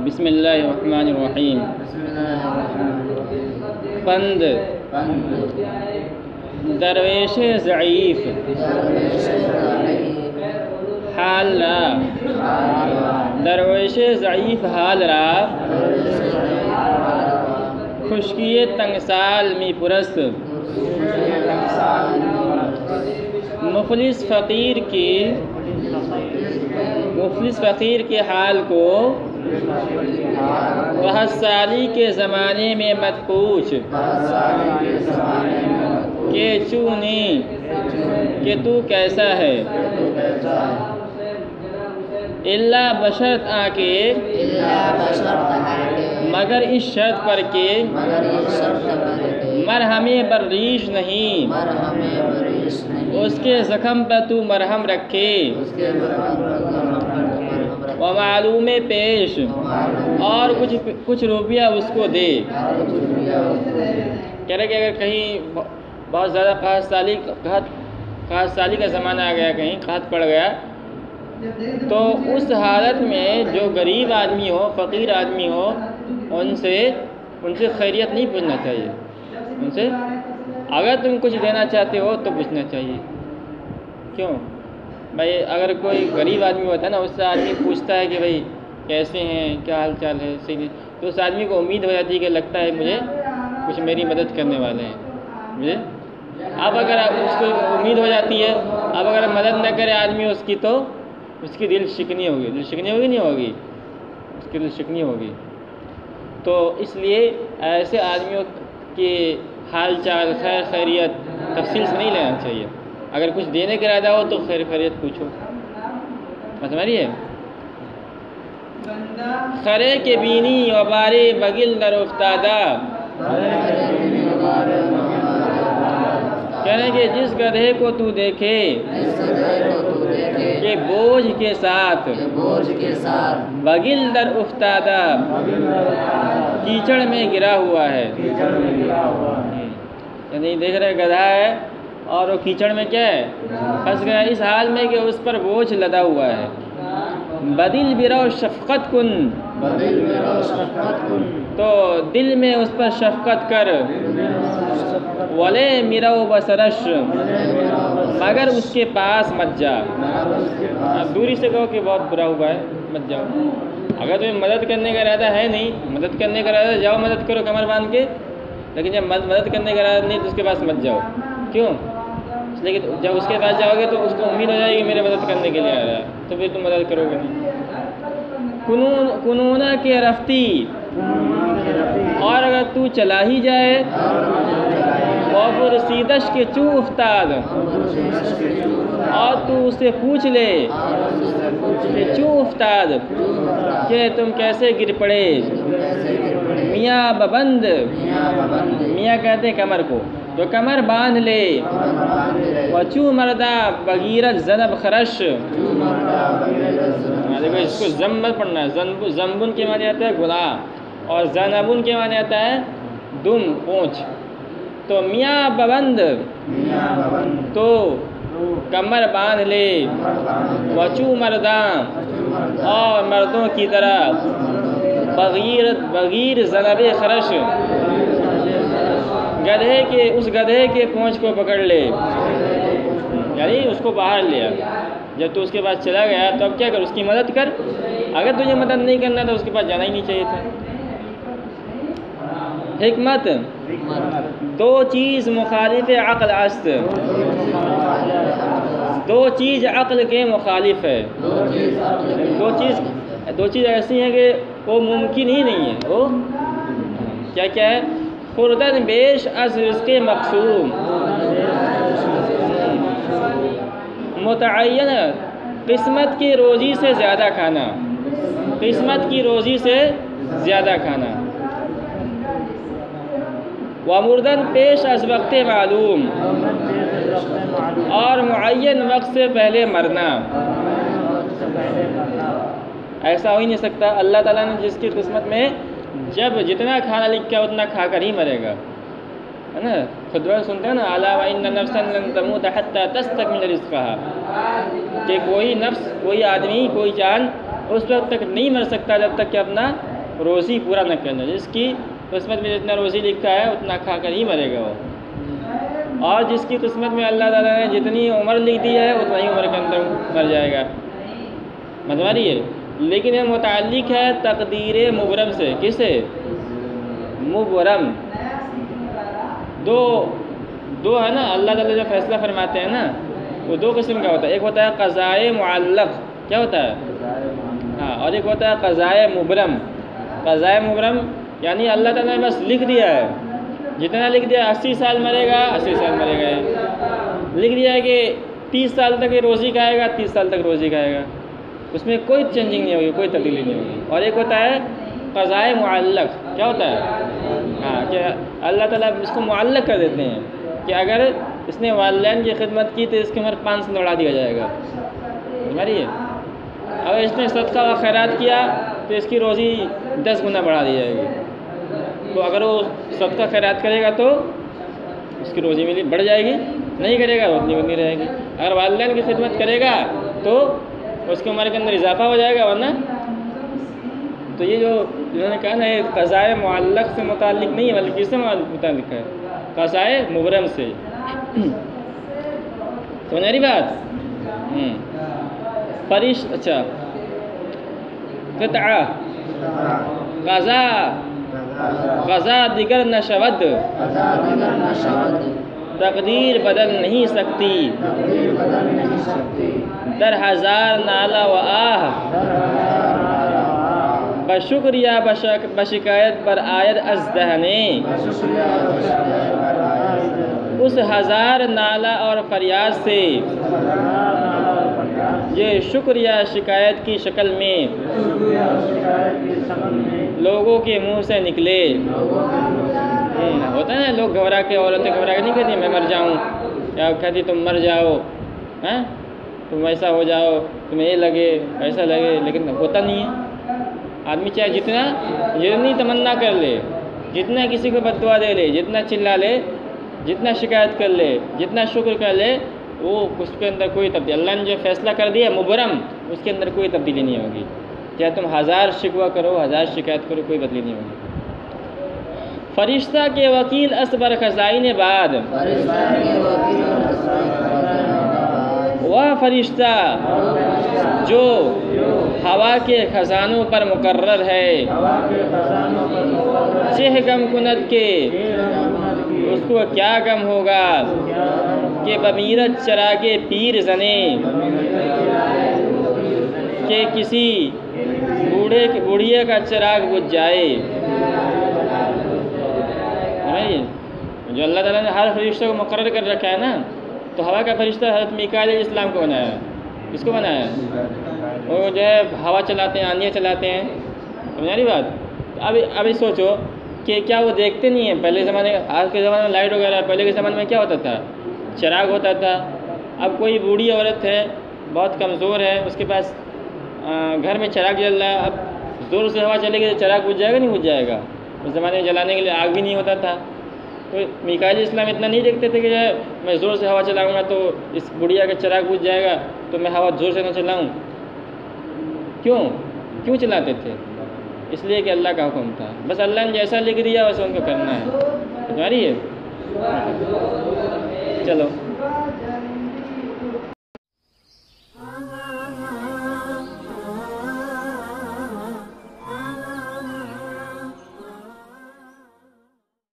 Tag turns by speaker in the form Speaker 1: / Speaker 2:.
Speaker 1: بسم اللہ الرحمن الرحیم۔ پند درویش ضعیف حال را، درویش ضعیف حال را خشکی تنگسال می پرست، مفلس فقیر کے حال کو قحط سالی کے زمانے میں مت پوچھ کہ چونی کہ تو کیسا ہے، اللہ بشرط آ کے مگر اس شرط پر کہ مرہمِ بریش نہیں، اس کے زخم پر تو مرہم رکھے، و معلوم پیش اور کچھ روپیہ اس کو دے۔ کہہ رہے کہ اگر کہیں بہت زیادہ قحط سالی کا زمانہ آ گیا، کہیں قحط پڑ گیا، تو اس حالت میں جو غریب آدمی ہو، فقیر آدمی ہو، ان سے خیریت نہیں پوچھنا چاہیے۔ ان سے اگر تم کچھ دینا چاہتے ہو تو پوچھنا چاہیے۔ کیوں بھائی؟ اگر کوئی غریب آدمی ہوتا ہے نا، اس سے آدمی پوچھتا ہے کہ بھائی کیسے ہیں، کیا حال چال ہے، صحیح نہیں، تو اس آدمی کو امید ہو جاتی ہے کہ لگتا ہے مجھے کچھ میری مدد کرنے والے ہیں مجھے۔ اب اگر اس کو امید ہو جاتی ہے، اب اگر مدد نہ کرے آدمی اس کی، تو اس کی دل شکنی ہوگی نہیں ہوگی، اس کی دل شکنی ہوگی۔ تو اس لیے ایسے آدمیوں کے حال چال، خیر خیریت تفصیل سے نہیں لینا چاہیے۔ اگر کچھ دینے کا ارادہ ہو تو خیریت پوچھو۔ بات ہماری ہے۔ خرے کے بینی و بارے بگل در افتادہ، کہنے کہ جس گدھے کو تو دیکھے کہ بوجھ کے ساتھ بگل در افتادہ، کیچڑ میں گرا ہوا ہے، یعنی دیکھ رہے گدھا ہے اور وہ کیچڑ میں کیا ہے، پھنس گیا، اس حال میں کہ اس پر بوجھ لدا ہوا ہے۔ بدل برو شفقت کن، تو دل میں اس پر شفقت کر، ولے مرو بسرش، مگر اس کے پاس مت جا۔ اب دوری سے کہو کہ بہت برا ہوا ہے، مت جاؤ۔ اگر تمہیں مدد کرنے کا ارادہ ہے نہیں، مدد کرنے کا ارادہ جاؤ، مدد کرو کمر باندھ کے، لیکن جب مدد کرنے کا ارادہ نہیں تو اس کے پاس مت جاؤ۔ کیوں؟ اس لیے کہ جب اس کے پاس جاؤ گے تو اس کو امید ہو جائے گی میرے مدد کرنے کے لیے آ رہا ہے، تو پھر تم مدد کرو گے نہیں۔ کنونا کے رفتی، اور اگر تو چلا ہی جائے، اور سیدش کے چو افتاد، اور تو اسے پوچھ لے کہ چو افتاد، کہ تم کیسے گر پڑے۔ میاں ببند، میاں کہتے ہیں کمر کو، تو کمر باندھ لے، وچو مردہ بغیرت زنب خرش، دیکھو اس کو زم مت پڑھنا ہے، زنبن کے معنی آتا ہے گناہ، اور زنبن کے معنی آتا ہے دم، پونچھ۔ تو میاں ببند، تو کمر باندھ لے، وچو مرداں، اور مردوں کی طرح، بغیر زنب خرش، اس گدھے کے پونچھ کو پکڑ لے، یعنی اس کو باہر لیا۔ جب تو اس کے پاس چلا گیا تو اب کیا کر، اس کی مدد کر۔ اگر تجھے مدد نہیں کرنا تو اس کے پاس جانا ہی نہیں چاہیے تھا۔ حکمت، دو چیز مخالف عقل است، دو چیز عقل کے مخالف ہے۔ دو چیز ایسی ہیں کہ وہ ممکن ہی نہیں ہے۔ وہ کیا ہے؟ خوردن بیش از رزق مقسوم، متعین، قسمت کی روزی سے زیادہ کھانا، قسمت کی روزی سے زیادہ کھانا۔ ومردن پیش از وقت معلوم، اور معین وقت سے پہلے مرنا۔ ایسا ہو ہی نہیں سکتا۔ اللہ تعالیٰ نے جس کی قسمت میں جب جتنا کھانا لکھا اتنا کھا کر ہی مرے گا، ہے نا؟ خطبہ سنتے ہیں نا، الا وان نفسا لن تموت حتى تستكمل رزقها، کہ کوئی نفس، کوئی آدمی، کوئی جان اس وقت تک نہیں مر سکتا جب تک کہ اپنا روزی پورا نہ کرنا، جس کی قسمت میں جتنا روزی لکھا ہے اتنا کھا کر ہی مرے گا وہ، اور جس کی قسمت میں اللہ تعالیٰ نے جتنی عمر لکھ دی ہے اتنا ہی عمر کے اندر مر جائے گا، مطلب یہ۔ لیکن یہ متعلق ہے تقدیر مبرم سے، کس سے؟ مبرم۔ دو ہے نا، اللہ تعالیٰ جو فیصلہ فرماتے ہیں نا وہ دو قسم کا ہوتا ہے، ایک ہوتا ہے قضائے معلق، کیا ہوتا ہے؟ ہاں، اور ایک ہوتا ہے قضائے مبرم۔ قضائے مبرم یعنی اللہ تعالیٰ نے بس لکھ دیا ہے، جتنا لکھ دیا 80 سال مرے گا 80 سال مرے گا، لکھ دیا ہے کہ 30 سال تک یہ روزی کھائے گا 30 سال تک روزی کھائے گا، اس میں کوئی چینجنگ نہیں ہوگی، کوئی تبدیلی نہیں ہوگی۔ اور ایک ہوتا ہے قضائے معلق، کیا ہوتا ہے؟ ہاں، کہ اللہ تعالیٰ اس کو معلق کر دیتے ہیں کہ اگر اس نے والدین کی خدمت کی تو اس کی عمر 5 سال بڑھا دیا جائے گا، سمجھ؟ اگر اس نے صدقہ و خیرات کیا تو اس کی روزی 10 گنا بڑھا دی جائے گی، تو اگر وہ صدقہ خیرات کرے گا تو اس کی روزی ملی بڑھ جائے گی، نہیں کرے گا تو اتنی بنی رہے گی۔ اگر والدین کی خدمت کرے گا تو اس کی عمر کے اندر اضافہ ہو جائے گا، ورنہ تو یہ جو انہوں نے کہا نا یہ قضائے معلق سے متعلق نہیں ہے، بلکہ کس سے متعلق ہے؟ قضائے مبرم سے۔ سمجھ رہی بات؟ اچھا، قطعہ قضا دیگر نشود، تقدیر بدل نہیں سکتی، در ہزار نالہ و آہ، بشکر یا بشکایت پر آید از دہنے، اس ہزار نالہ اور فریاد سے یہ شکر یا شکایت کی شکل میں لوگوں کے منہ سے نکلے۔ ہوتا ہے نا، لوگ گھبرا کے، عورتیں گھبرا کے نہیں کہتی میں مر جاؤں، یا کہتی تم مر جاؤ، تم ایسا ہو جاؤ، تمہیں یہ لگے ایسا لگے، لیکن ہوتا نہیں ہے۔ آدمی چاہے جتنی تمنا کر لے، جتنا کسی کو بد دعا دے لے، جتنا چلا لے، جتنا شکایت کر لے، جتنا شکر کر لے، وہ اس کے اندر کوئی تبدیلی، اللہ نے جو فیصلہ کر دیا مبرم، اس کے اندر کوئی تبدیلی نہیں ہوگی، چاہے تم 1000 شکوہ کرو، 1000 شکایت کرو، کوئی بدلی نہیں ہوگی۔ فرشتہ کے وکیل اصبر خزائن بعد، وہ فرشتہ جو ہوا کے خزانوں پر مقرر ہے، چہ غم کند کے اس کو کیا غم ہوگا، کہ بمیرت چراغ پیر زنے، کہ کسی بوڑھیے کا چراغ بجھ جائے۔ جو اللہ تعالیٰ نے ہر فرشتہ کو مقرر کر رکھا ہے نا، تو ہوا کا فرشتہ حضرت میکائیل علیہ السلام کو بنایا ہے۔ کس کو بنایا ہے؟ وہ جو ہے ہوا چلاتے ہیں، آندھیاں چلاتے ہیں، سمجھا رہی بات؟ ابھی سوچو کہ کیا وہ دیکھتے نہیں ہیں؟ پہلے زمانے، آج کے زمانے میں لائٹ وغیرہ، پہلے کے زمانے میں کیا ہوتا تھا؟ چراغ ہوتا تھا۔ اب کوئی بوڑھی عورت ہے، بہت کمزور ہے، اس کے پاس گھر میں چراغ جل رہا ہے، اب زور سے ہوا چلے گی تو چراغ بجھ جائے گا نہیں بجھ جائے گا؟ اس زمانے میں جلانے کے لیے آگ بھی نہیں ہوتا تھا، تو میکائیل علیہ السلام اتنا نہیں دیکھتے تھے کہ جو ہے میں زور سے ہوا چلاؤں گا تو اس بڑھیا کا چراغ بجھ جائے گا، تو میں ہوا زور سے نہ چلاؤں۔ کیوں چلاتے تھے؟ اس لیے کہ اللہ کا حکم تھا، بس اللہ نے جیسا لکھ دیا ویسے ان کو کرنا ہے، سمجھ آ رہی ہے؟ چلو